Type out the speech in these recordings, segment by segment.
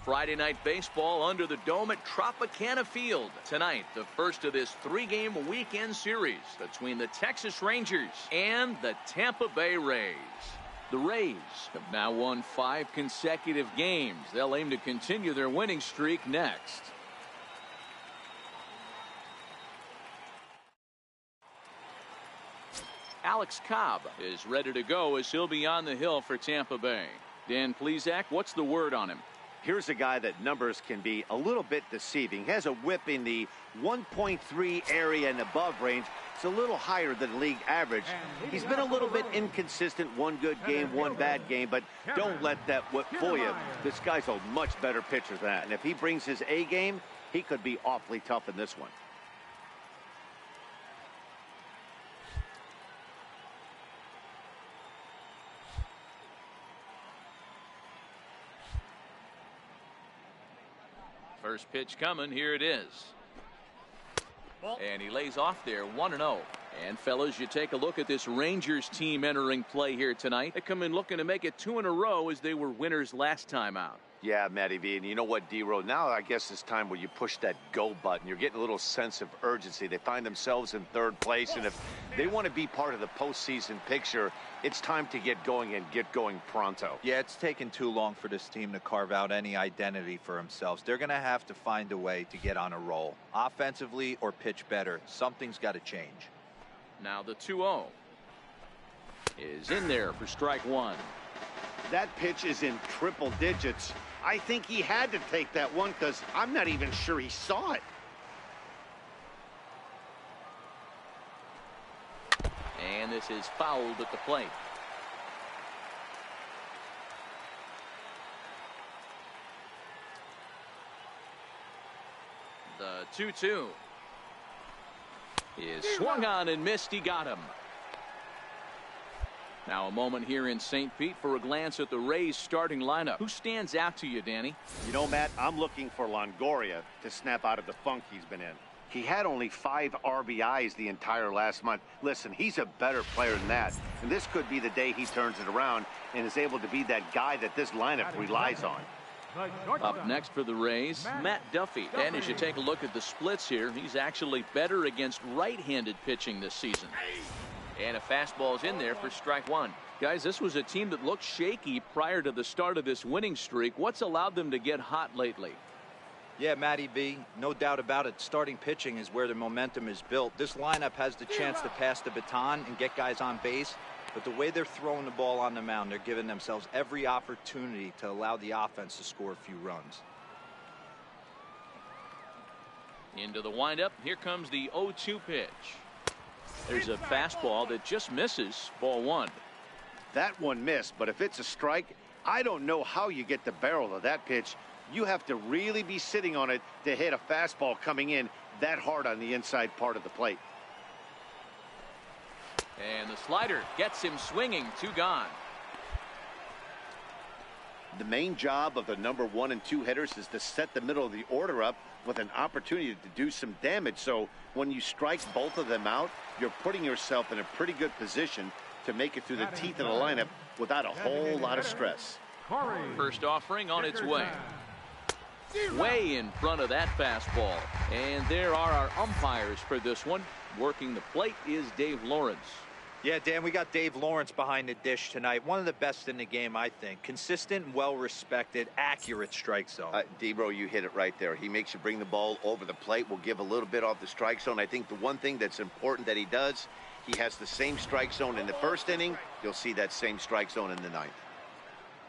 Friday Night Baseball under the dome at Tropicana Field. Tonight, the first of this 3-game weekend series between the Texas Rangers and the Tampa Bay Rays. The Rays have now won 5 consecutive games. They'll aim to continue their winning streak next. Alex Cobb is ready to go as he'll be on the hill for Tampa Bay. Dan Plesac, what's the word on him? Here's a guy that numbers can be a little bit deceiving. He has a whip in the 1.3 area and above range. It's a little higher than league average. He's been a little bit inconsistent. One good game, one bad game, but don't let that whip fool you. This guy's a much better pitcher than that. And if he brings his A game, he could be awfully tough in this one. First pitch coming. Here it is. And he lays off there 1-0. And fellas, you take a look at this Rangers team entering play here tonight. They come in looking to make it 2 in a row as they were winners last time out. Yeah, Matty V, and you know what, D-Row, now I guess it's time where you push that go button. You're getting a little sense of urgency. They find themselves in 3rd place, and if they want to be part of the postseason picture, it's time to get going and get going pronto. Yeah, it's taken too long for this team to carve out any identity for themselves. They're going to have to find a way to get on a roll, offensively or pitch better. Something's got to change. Now the 2-0 is in there for strike 1. That pitch is in triple digits. I think he had to take that one because I'm not even sure he saw it. And this is fouled at the plate. The 2-2 is swung on and missed. He got him. Now a moment here in St. Pete for a glance at the Rays starting lineup. Who stands out to you, Danny? You know, Matt, I'm looking for Longoria to snap out of the funk he's been in. He had only 5 RBIs the entire last month. Listen, he's a better player than that. And this could be the day he turns it around and is able to be that guy that this lineup relies on. Up next for the Rays, Matt Duffy. And as you take a look at the splits here, he's actually better against right-handed pitching this season. And a fastball's in there for strike 1. Guys, this was a team that looked shaky prior to the start of this winning streak. What's allowed them to get hot lately? Yeah, Matty B, no doubt about it. Starting pitching is where the momentum is built. This lineup has the chance to pass the baton and get guys on base. But the way they're throwing the ball on the mound, they're giving themselves every opportunity to allow the offense to score a few runs. Into the windup. Here comes the 0-2 pitch. There's a fastball that just misses. Ball 1. That one missed, but if it's a strike, I don't know how you get the barrel of that pitch. You have to really be sitting on it to hit a fastball coming in that hard on the inside part of the plate. And the slider gets him swinging. 2 gone. The main job of the number 1 and 2 hitters is to set the middle of the order up with an opportunity to do some damage. So when you strike both of them out, you're putting yourself in a pretty good position to make it through the teeth of the lineup without a whole lot of stress. First offering on its way. Way in front of that fastball. And there are our umpires for this one. Working the plate is Dave Lawrence. Yeah, Dan, we got Dave Lawrence behind the dish tonight. One of the best in the game, I think. Consistent, well-respected, accurate strike zone. D-Bro, you hit it right there. He makes you bring the ball over the plate. We'll give a little bit off the strike zone. I think the one thing that's important that he does, he has the same strike zone in the first inning. You'll see that same strike zone in the 9th.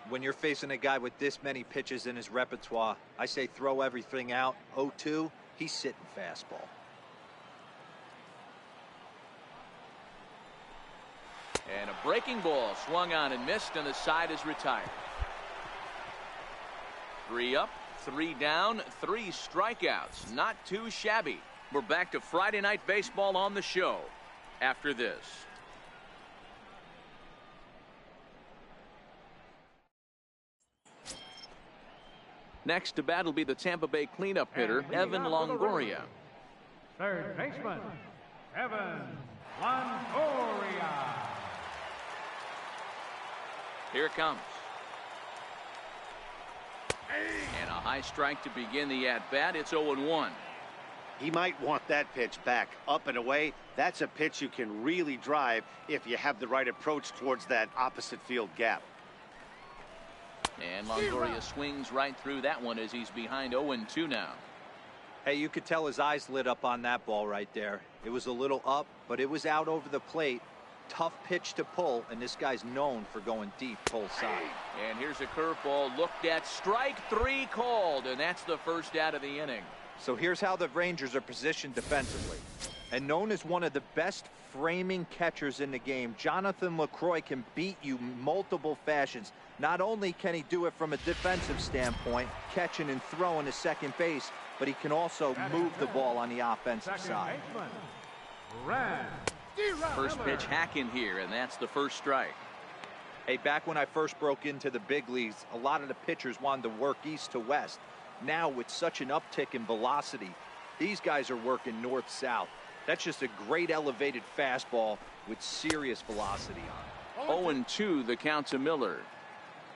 When you're facing a guy with this many pitches in his repertoire, I say throw everything out. 0-2, he's sitting fastball. And a breaking ball swung on and missed, and the side is retired. 3 up, 3 down, 3 strikeouts. Not too shabby. We're back to Friday Night Baseball on the show after this. Next to bat will be the Tampa Bay cleanup hitter, Evan Longoria. Third baseman, Evan Longoria. Here it comes. And a high strike to begin the at-bat. It's 0-1. He might want that pitch back, up and away. That's a pitch you can really drive if you have the right approach towards that opposite field gap. And Longoria swings right through that one as he's behind 0-2 now. Hey, you could tell his eyes lit up on that ball right there. It was a little up, but it was out over the plate. Tough pitch to pull, and this guy's known for going deep pull side. And here's a curveball looked at. Strike three called, and that's the first out of the inning. So here's how the Rangers are positioned defensively. And known as one of the best framing catchers in the game, Jonathan LaCroix can beat you multiple fashions. Not only can he do it from a defensive standpoint, catching and throwing to second base, but he can also move the ball on the offensive side. First pitch hacking here, and that's the first strike. Hey, back when I first broke into the big leagues, a lot of the pitchers wanted to work east to west. Now, with such an uptick in velocity, these guys are working north-south. That's just a great elevated fastball with serious velocity on it. 0-2 the count to Miller.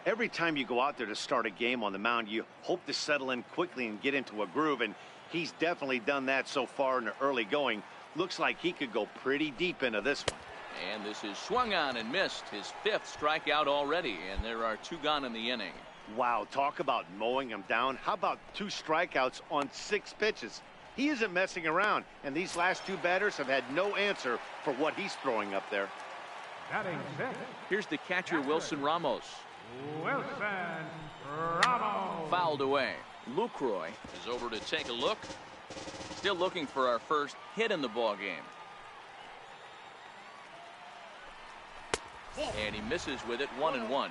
Every time you go out there to start a game on the mound, you hope to settle in quickly and get into a groove, and he's definitely done that so far in the early going. Looks like he could go pretty deep into this one. And this is swung on and missed. His fifth strikeout already, and there are two gone in the inning. Wow, talk about mowing him down. How about 2 strikeouts on 6 pitches? He isn't messing around, and these last 2 batters have had no answer for what he's throwing up there. Here's the catcher, Wilson Ramos. Wilson Ramos. Fouled away. LaCroix is over to take a look. Still looking for our first hit in the ball game. And he misses with it, 1-1.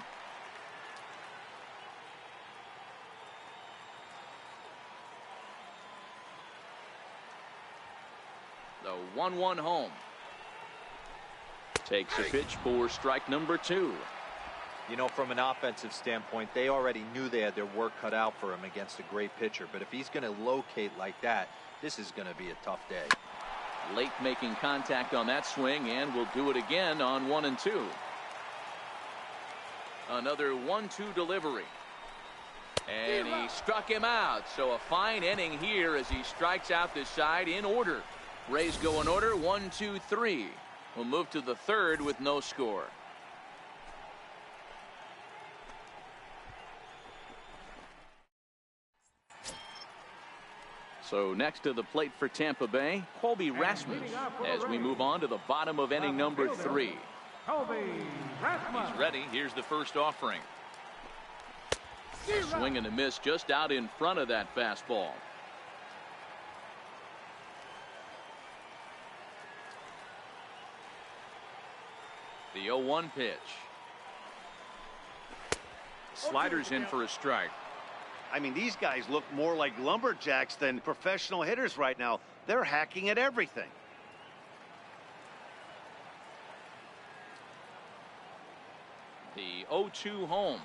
The 1-1 home. Takes a pitch for strike number 2. You know, from an offensive standpoint, they already knew they had their work cut out for him against a great pitcher. But if he's going to locate like that, this is going to be a tough day. Late making contact on that swing, and will do it again on 1-2. Another 1-2 delivery. And he struck him out. So a fine inning here as he strikes out this side in order. Rays go in order, 1, 2, 3. We'll move to the third with no score. So next to the plate for Tampa Bay, Colby Rasmus, as we move on to the bottom of inning number 3. He's ready. Here's the first offering. A swing and a miss just out in front of that fastball. The 0-1 pitch. Sliders in for a strike. I mean, these guys look more like lumberjacks than professional hitters right now. They're hacking at everything. The 0-2 home.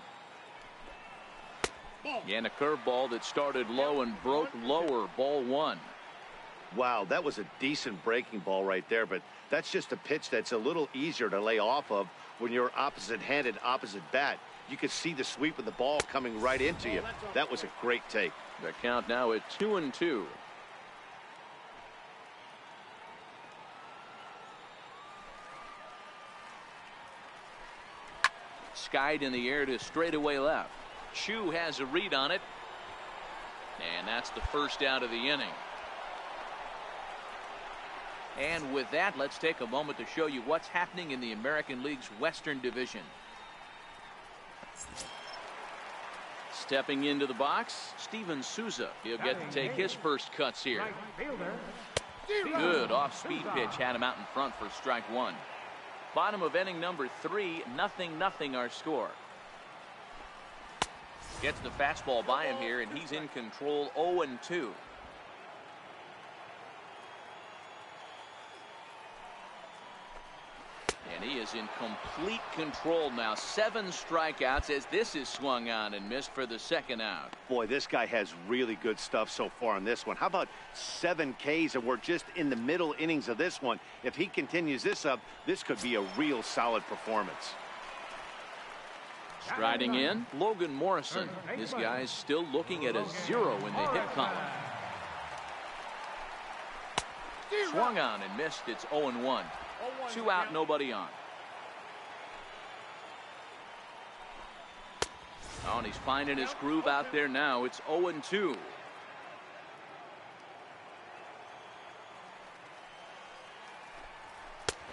And a curveball that started low and broke lower, ball 1. Wow, that was a decent breaking ball right there, but that's just a pitch that's a little easier to lay off of when you're opposite-handed, opposite bat. You could see the sweep of the ball coming right into you. That was a great take. The count now at 2-2. Skied in the air to straightaway left. Chu has a read on it. And that's the first out of the inning. And with that, let's take a moment to show you what's happening in the American League's Western Division. Stepping into the box, Steven Souza. He'll get to take his first cuts here. Good off-speed pitch had him out in front for strike 1. Bottom of inning number 3, 0-0 our score. Gets the fastball by him here, and he's in control, 0-2. And he is in complete control now. 7 strikeouts as this is swung on and missed for the second out. Boy, this guy has really good stuff so far in this one. How about 7 Ks, and we're just in the middle innings of this one. If he continues this up, this could be a real solid performance. Striding in, Logan Morrison. This guy's still looking at a 0 in the hit column. Swung on and missed. It's 0-1. 2 out, nobody on. Oh, and he's finding his groove out there now. It's 0-2.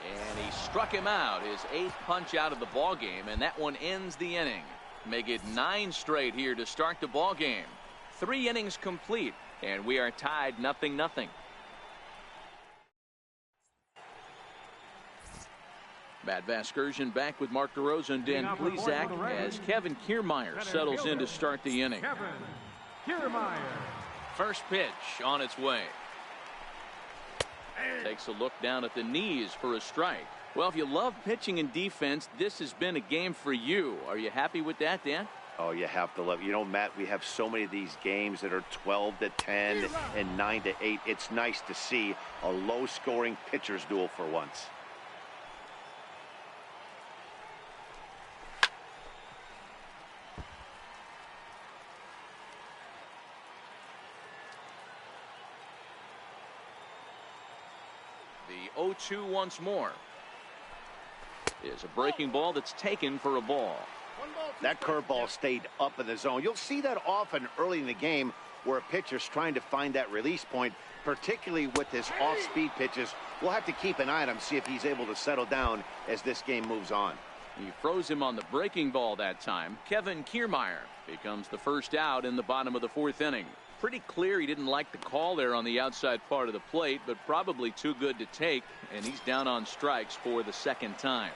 And he struck him out, his 8th punch out of the ball game, and that one ends the inning. Make it 9 straight here to start the ball game. 3 innings complete, and we are tied 0-0. Matt Vasgersian back with Mark DeRosa and Dan Plesac as Kevin Kiermaier settles in to start the inning. First pitch on its way. Takes a look down at the knees for a strike. Well, if you love pitching and defense, this has been a game for you. Are you happy with that, Dan? Oh, you have to love it. You know, Matt, we have so many of these games that are 12-10 and 9-8. It's nice to see a low-scoring pitcher's duel for once. The 0-2 once more. Is a breaking ball that's taken for a ball. That curveball stayed up in the zone. You'll see that often early in the game where a pitcher's trying to find that release point, particularly with his off-speed pitches. We'll have to keep an eye on him, see if he's able to settle down as this game moves on. He froze him on the breaking ball that time. Kevin Kiermaier becomes the first out in the bottom of the 4th inning. Pretty clear he didn't like the call there on the outside part of the plate, but probably too good to take, and he's down on strikes for the 2nd time.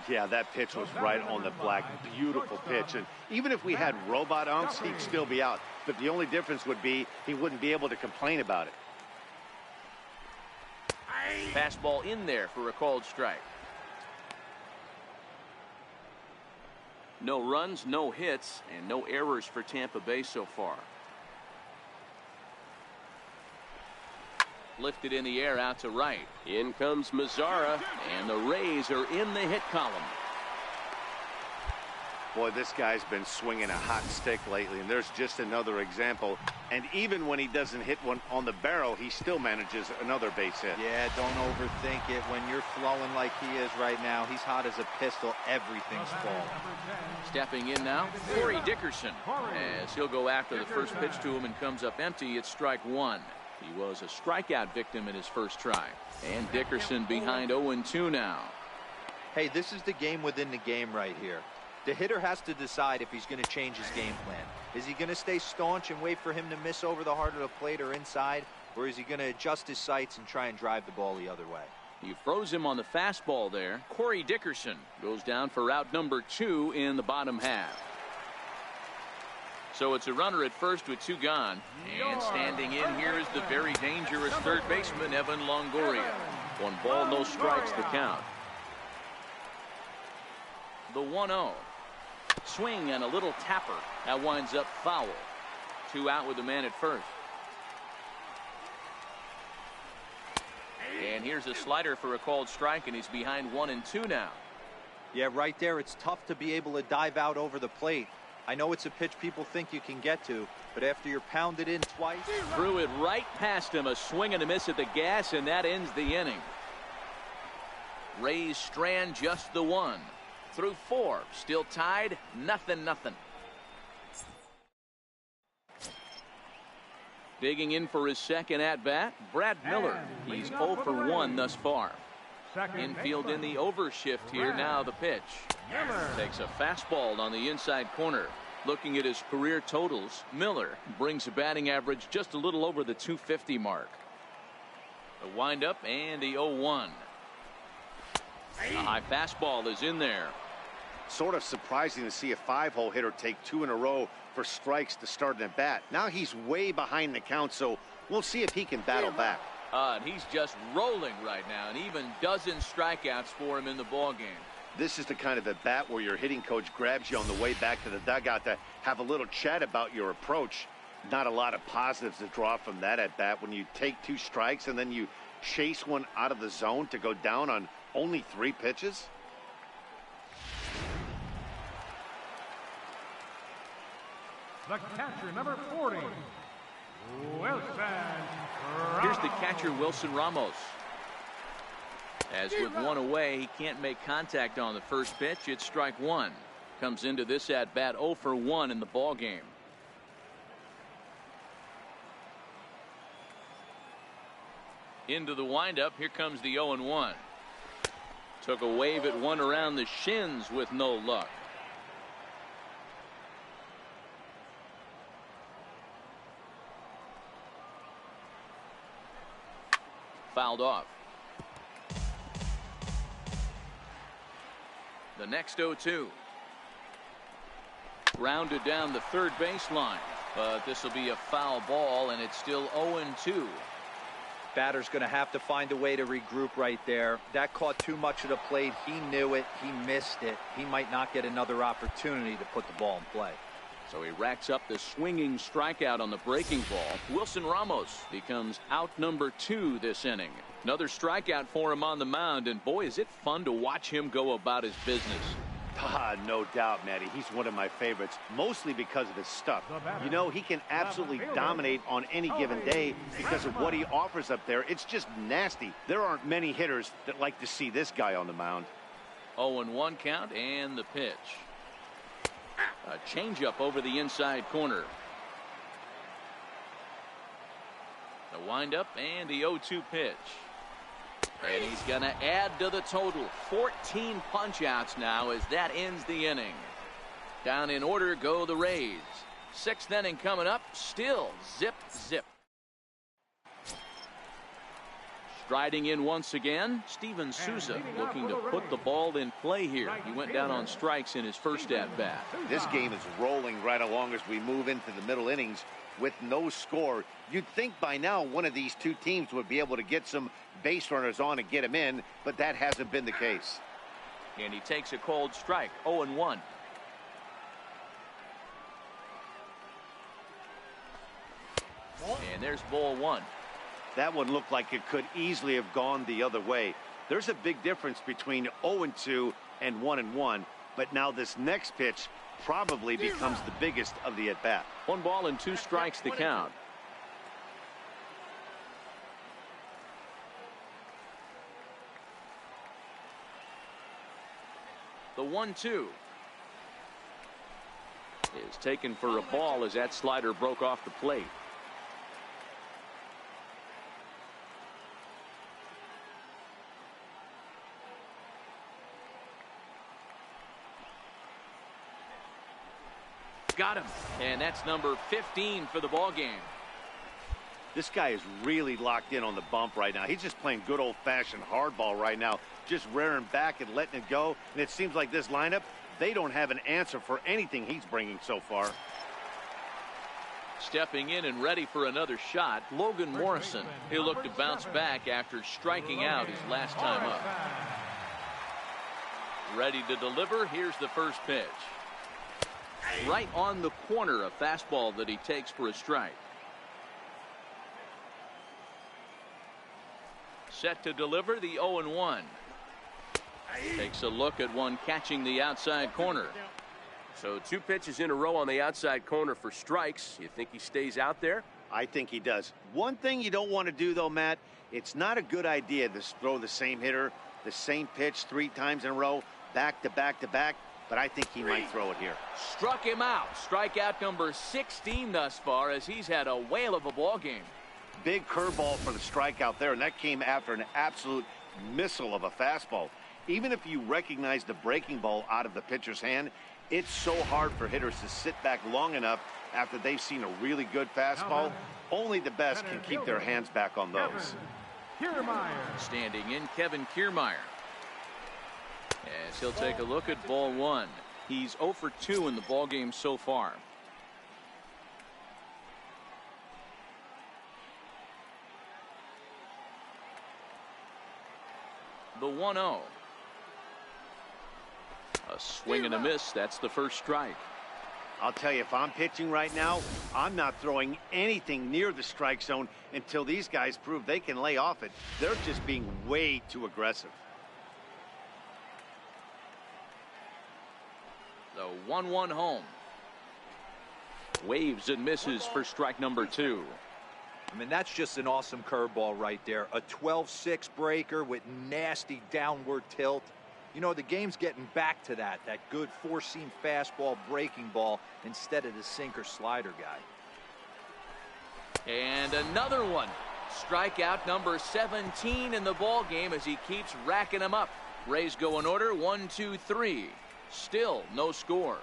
Yeah, that pitch was right on the black. Beautiful pitch. And even if we had robot umps, he'd still be out. But the only difference would be he wouldn't be able to complain about it. Fastball in there for a called strike. No runs, no hits, and no errors for Tampa Bay so far. Lifted in the air out to right. In comes Mazzara, and the Rays are in the hit column. Boy, this guy's been swinging a hot stick lately, and there's just another example. And even when he doesn't hit one on the barrel, he still manages another base hit. Yeah, don't overthink it. When you're flowing like he is right now, he's hot as a pistol. Everything's falling. Stepping in now, Corey Dickerson, as he'll go after the first pitch to him and comes up empty. It's strike 1. He was a strikeout victim in his first try. And Dickerson behind 0-2 now. Hey, this is the game within the game right here. The hitter has to decide if he's going to change his game plan. Is he going to stay staunch and wait for him to miss over the heart of the plate or inside? Or is he going to adjust his sights and try and drive the ball the other way? He froze him on the fastball there. Corey Dickerson goes down for out number 2 in the bottom half. So it's a runner at first with 2 gone. And standing in here is the very dangerous third baseman, Evan Longoria. 1 ball, no strikes to count. The 1-0. Swing and a little tapper. That winds up foul. 2 out with the man at first. And here's a slider for a called strike, and he's behind 1-2 now. Yeah, right there, it's tough to be able to dive out over the plate. I know it's a pitch people think you can get to, but after you're pounded in twice. Threw it right past him, a swing and a miss at the gas, and that ends the inning. Rays strand just the 1. Through 4, still tied, 0-0. Digging in for his second at-bat, Brad Miller. He's 0 for 1 thus far. Infield in the overshift here. Now the pitch. Takes a fastball on the inside corner. Looking at his career totals, Miller brings a batting average just a little over the 250 mark. The windup and the 0-1. A high fastball is in there. Sort of surprising to see a 5-hole hitter take 2 in a row for strikes to start an at bat. Now he's way behind the count, so we'll see if he can battle back. And he's just rolling right now, and even dozen strikeouts for him in the ball game. This is the kind of at bat where your hitting coach grabs you on the way back to the dugout to have a little chat about your approach. Not a lot of positives to draw from that at bat when you take 2 strikes and then you chase one out of the zone to go down on only 3 pitches. the catcher, number 40, Wilson Ramos. Here's the catcher, Wilson Ramos. As with one away, he can't make contact on the first pitch. It's strike one. Comes into this at bat 0 for 1 in the ball game. Into the windup. Here comes the 0-1. Took a wave at one around the shins with no luck. Fouled off. The next 0-2. Grounded down the third baseline. But this will be a foul ball, and it's still 0-2. Batter's going to have to find a way to regroup right there. That caught too much of the plate. He knew it. He missed it. He might not get another opportunity to put the ball in play. So he racks up the swinging strikeout on the breaking ball. Wilson Ramos becomes out number 2 this inning. Another strikeout for him on the mound, and boy, is it fun to watch him go about his business. No doubt, Matty. He's one of my favorites, mostly because of his stuff. You know, he can absolutely dominate on any given day because of what he offers up there. It's just nasty. There aren't many hitters that like to see this guy on the mound. 0-1 count, and the pitch. A changeup over the inside corner. The windup and the 0-2 pitch. And he's going to add to the total. 14 punch-outs now as that ends the inning. Down in order go the Rays. 6th inning coming up. Still zip, zip. Striding in once again, Steven Souza looking to put the ball in play here. He went down on strikes in his first at-bat. This game is rolling right along as we move into the middle innings with no score. You'd think by now one of these two teams would be able to get some base runners on and get him in, but that hasn't been the case. And he takes a cold strike. 0-1. And there's ball 1. That one looked like it could easily have gone the other way. There's a big difference between 0-2 and 1-1, but now this next pitch probably becomes the biggest of the at-bat. 1 ball and 2 strikes the count. The 1-2 is taken for a ball as that slider broke off the plate. Got him, and that's number 15 for the ball game. This guy is really locked in on the bump right now. He's just playing good old-fashioned hardball right now, just rearing back and letting it go. And it seems like this lineup, they don't have an answer for anything he's bringing so far. Stepping in and ready for another shot, Logan Morrison. He'll look to bounce back after striking out his last time up. Ready to deliver. Here's the first pitch. Right on the corner, a fastball that he takes for a strike. Set to deliver the 0-1. Takes a look at one catching the outside corner. So 2 pitches in a row on the outside corner for strikes. You think he stays out there? I think he does. One thing you don't want to do, though, Matt, it's not a good idea to throw the same hitter, the same pitch 3 times in a row, back to back to back. But I think he might throw it here. Struck him out. Strikeout number 16 thus far as he's had a whale of a ball game. Big curveball for the strikeout there, and that came after an absolute missile of a fastball. Even if you recognize the breaking ball out of the pitcher's hand, it's so hard for hitters to sit back long enough after they've seen a really good fastball. Only the best can keep their hands back on those. Standing in, Kevin Kiermaier. As he'll take a look at ball 1. He's 0 for 2 in the ball game so far. The 1-0. A swing and a miss. That's the first strike. I'll tell you, if I'm pitching right now, I'm not throwing anything near the strike zone until these guys prove they can lay off it. They're just being way too aggressive. The 1-1 home. Waves and misses for strike number 2. I mean, that's just an awesome curveball right there. A 12-6 breaker with nasty downward tilt. You know, the game's getting back to that good four-seam fastball breaking ball instead of the sinker slider guy. And another one. Strikeout number 17 in the ball game as he keeps racking them up. Rays go in order, 1, 2, 3. Still no score.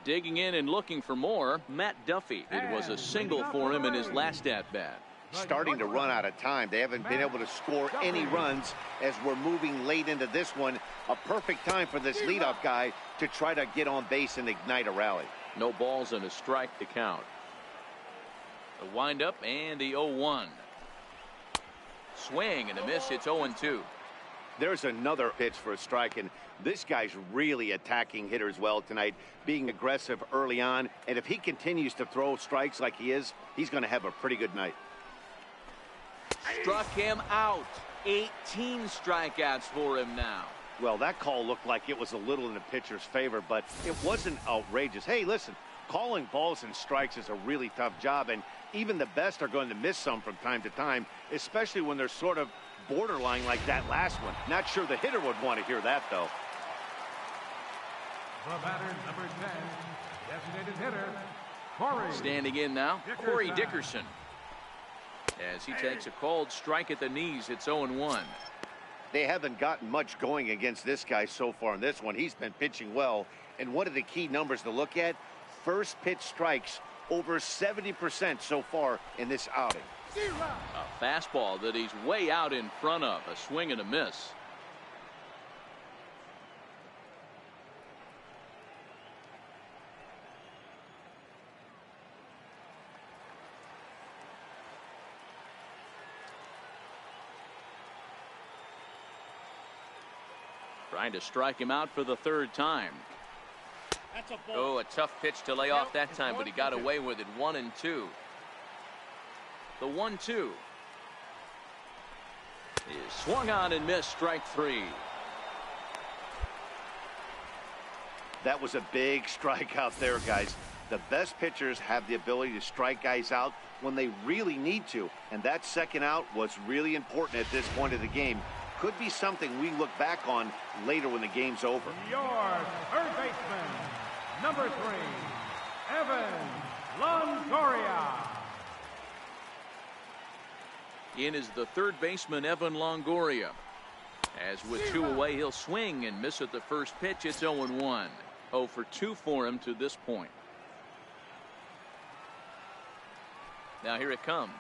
Digging in and looking for more, Matt Duffy. It was a single for him in his last at-bat. Starting to run out of time. They haven't been able to score any runs as we're moving late into this one. A perfect time for this leadoff guy to try to get on base and ignite a rally. No balls and a strike to count. The windup and the 0-1. Swing and a miss. It's 0-2. There's another pitch for a strike, and this guy's really attacking hitters well tonight, being aggressive early on. And if he continues to throw strikes like he is, he's going to have a pretty good night. Struck him out. 18 strikeouts for him now. Well, that call looked like it was a little in the pitcher's favor, but it wasn't outrageous. Hey, listen, calling balls and strikes is a really tough job, and even the best are going to miss some from time to time, especially when they're sort of borderline like that last one. Not sure the hitter would want to hear that, though. The batter, number 10, designated hitter, Corey. Standing in now, Corey Dickerson. As he takes a called strike at the knees, it's 0-1. They haven't gotten much going against this guy so far in this one. He's been pitching well, and one of the key numbers to look at, first pitch strikes, over 70% so far in this outing. A fastball that he's way out in front of. A swing and a miss. Trying to strike him out for the third time. Oh, a tough pitch to lay off that time, but he got away with it. 1-2. The 1-2 is swung on and missed. Strike 3. That was a big strike out there, guys. The best pitchers have the ability to strike guys out when they really need to, and that second out was really important at this point of the game. Could be something we look back on later when the game's over. Your third baseman, number 3, Evan Longoria. In is the third baseman, Evan Longoria. As with 2 away, he'll swing and miss at the first pitch. It's 0-1. 0 for 2 for him to this point. Now here it comes.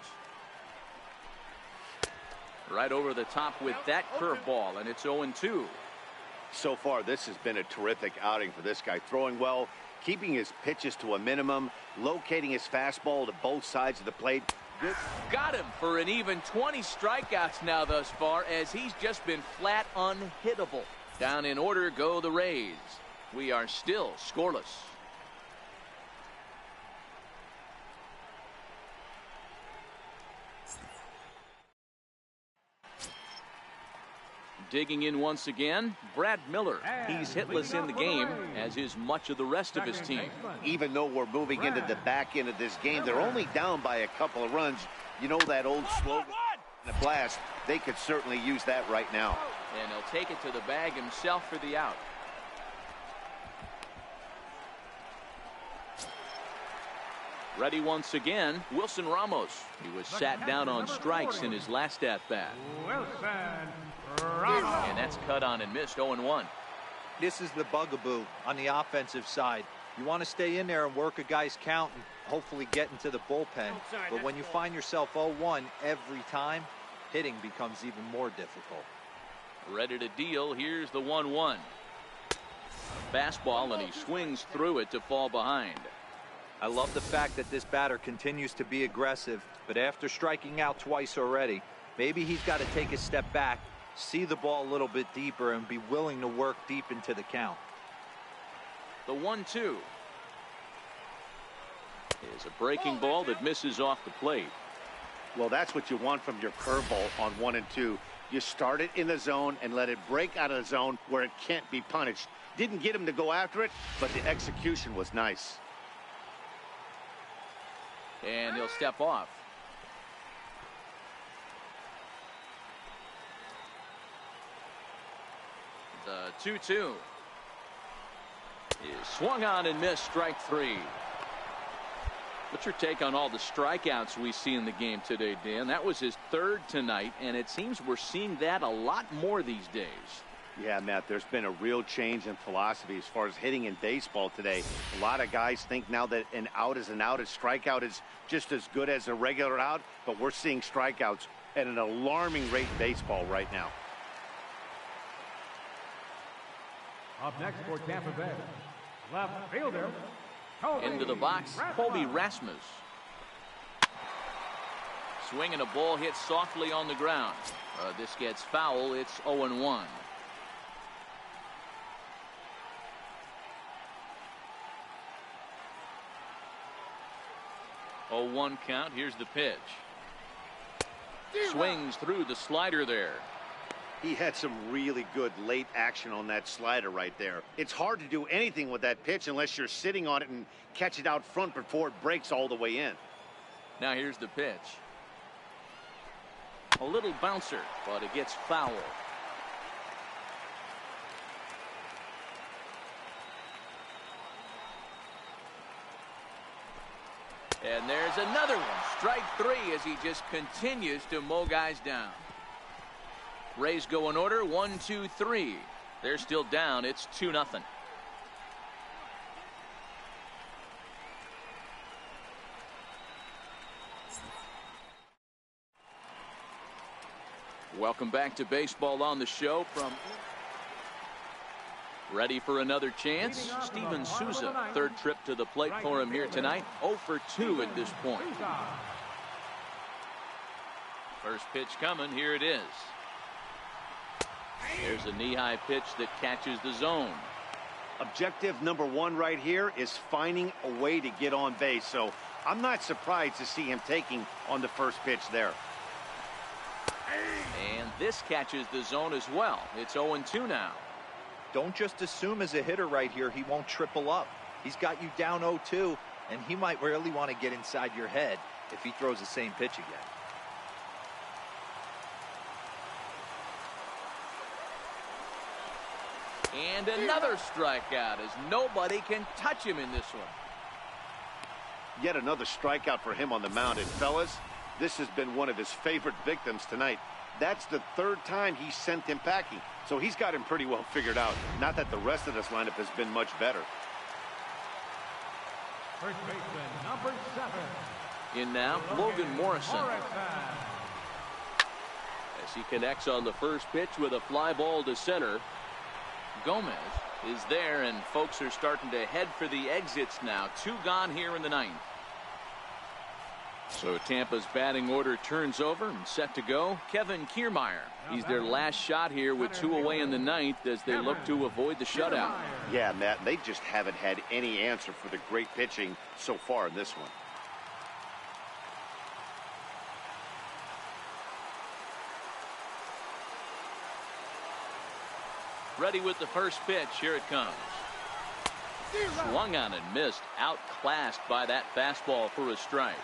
Right over the top with that curveball, and it's 0-2. So far, this has been a terrific outing for this guy. Throwing well, keeping his pitches to a minimum, locating his fastball to both sides of the plate. Good. Got him for an even 20 strikeouts now thus far, as he's just been flat unhittable. Down in order go the Rays. We are still scoreless. Digging in once again, Brad Miller. He's hitless in the game, as is much of the rest of his team. Even though we're moving into the back end of this game, they're only down by a couple of runs. You know that old slogan, a blast. They could certainly use that right now. And he'll take it to the bag himself for the out. Ready once again, Wilson Ramos. He was sat down on strikes in his last at-bat. And that's cut on and missed. 0-1. This is the bugaboo on the offensive side. You want to stay in there and work a guy's count and hopefully get into the bullpen. But when you find yourself 0-1 every time, hitting becomes even more difficult. Ready to deal. Here's the 1-1. A fastball, and he swings through it to fall behind. I love the fact that this batter continues to be aggressive, but after striking out twice already, maybe he's got to take a step back, see the ball a little bit deeper, and be willing to work deep into the count. The 1-2 is a breaking ball that misses off the plate. Well, that's what you want from your curveball on 1 and 2. You start it in the zone and let it break out of the zone where it can't be punished. Didn't get him to go after it, but the execution was nice. And he'll step off. The 2-2 is swung on and missed, strike three. What's your take on all the strikeouts we see in the game today, Dan? That was his third tonight, and it seems we're seeing that a lot more these days. Yeah, Matt, there's been a real change in philosophy as far as hitting in baseball today. A lot of guys think now that an out is an out, a strikeout is just as good as a regular out, but we're seeing strikeouts at an alarming rate in baseball right now. Up next for Tampa Bay, left fielder, into the box, Colby Rasmus. Swinging a ball hit softly on the ground. This gets foul. It's 0-1. Oh, 1 count. Here's the pitch. Swings through the slider there. He had some really good late action on that slider right there. It's hard to do anything with that pitch unless you're sitting on it and catch it out front before it breaks all the way in. Now here's the pitch. A little bouncer, but it gets foul. And there's another one. Strike three as he just continues to mow guys down. Rays go in order, 1, 2, 3. They're still down. It's 2-0. Welcome back to Baseball on the Show. Ready for another chance? Steven Souza, third trip to the plate for him here tonight. 0 for 2 at this point. First pitch coming. Here it is. There's a knee-high pitch that catches the zone. Objective number 1 right here is finding a way to get on base. So I'm not surprised to see him taking on the first pitch there. And this catches the zone as well. It's 0-2 now. Don't just assume as a hitter right here he won't triple up. He's got you down 0-2, and he might really want to get inside your head if he throws the same pitch again. And another strikeout as nobody can touch him in this one. Yet another strikeout for him on the mound. And fellas, this has been one of his favorite victims tonight. That's the third time he sent him packing. So he's got him pretty well figured out. Not that the rest of this lineup has been much better. First baseman, number 7. In now, Logan Morrison. As he connects on the first pitch with a fly ball to center. Gomez is there, and folks are starting to head for the exits now. 2 gone here in the 9th. So Tampa's batting order turns over and set to go. Kevin Kiermaier. He's their last shot here with 2 away in the 9th as they look to avoid the shutout. Yeah, Matt, they just haven't had any answer for the great pitching so far in this one. Ready with the first pitch. Here it comes. Swung on and missed. Outclassed by that fastball for a strike.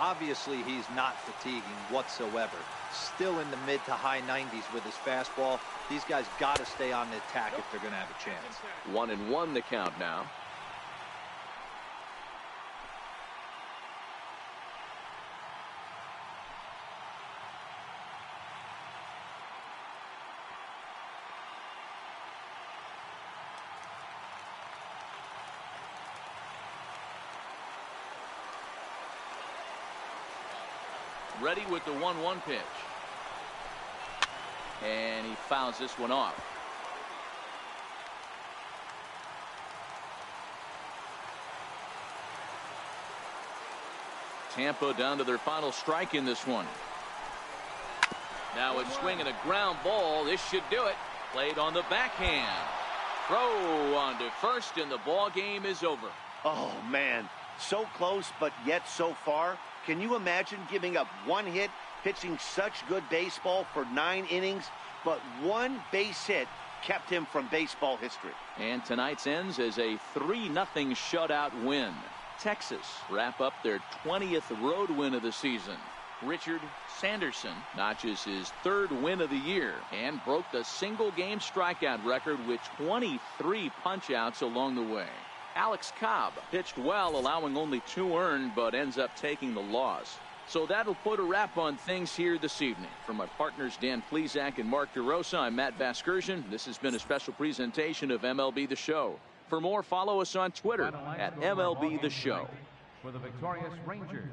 Obviously, he's not fatiguing whatsoever. Still in the mid to high 90s with his fastball. These guys got to stay on the attack if they're going to have a chance. 1-1 the count now. Ready with the 1-1 pitch. And he fouls this one off. Tampa down to their final strike in this one. Now it's swinging a ground ball. This should do it. Played on the backhand. Throw on to first, and the ball game is over. Oh, man. So close, but yet so far. Can you imagine giving up 1 hit pitching such good baseball for 9 innings, but 1 base hit kept him from baseball history. And tonight's ends as a 3-0 shutout win. Texas wrap up their 20th road win of the season. Richard Sanderson notches his 3rd win of the year and broke the single-game strikeout record with 23 punch-outs along the way. Alex Cobb pitched well, allowing only 2 earned, but ends up taking the loss. So that'll put a wrap on things here this evening. For my partners Dan Plesac and Mark DeRosa, I'm Matt Vasgersian. This has been a special presentation of MLB The Show. For more, follow us on Twitter at MLB The Show. For the victorious Rangers.